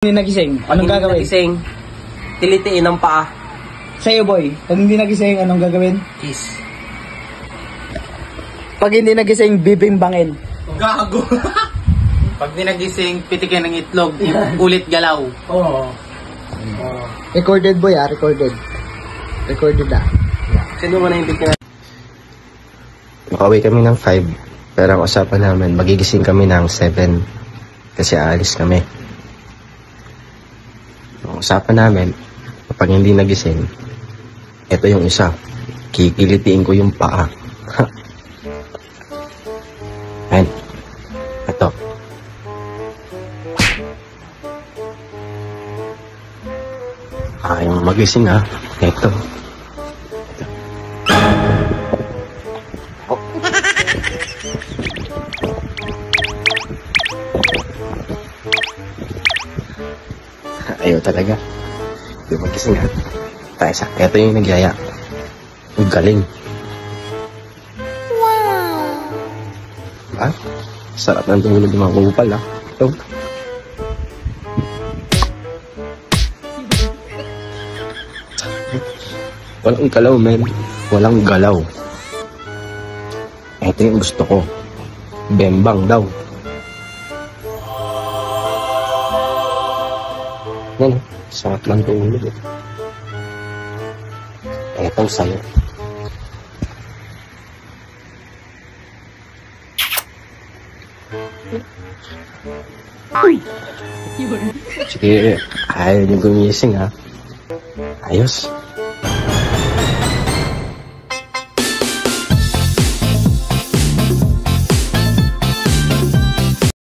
Hindi nagising, anong Pag gagawin? hindi nagising, tilitiin ang paa. Sa'yo boy, pag hindi nagising, anong gagawin? Kiss. Pag hindi nagising, bibimbangin. Gago. Pag di nagising, pitikin ng itlog, ulit galaw. Oo. Recorded boy recorded. Recorded na. Sino mo na yung pick na? Makauwi kami ng 5, pero ang usapan namin, magigising kami ng 7 kasi aalis kami. Ang usapan namin, kapag hindi nagising, ito yung isa, kikilitiin ko yung paa. Ayan, ito. Ayaw magising ha, ito. Ayaw talaga. Di magising ha. Tayo sa, eto yung nagyaya. Ang galing. Wow! Diba? Sarap ng tulog ng mga kupal ha. Ito. Walang galaw, men. Walang galaw. Ito yung gusto ko. Bembang daw. Yan, sarap lang tulog. Etong sayo. Sige, ayaw niyo gumising ha. Ayos.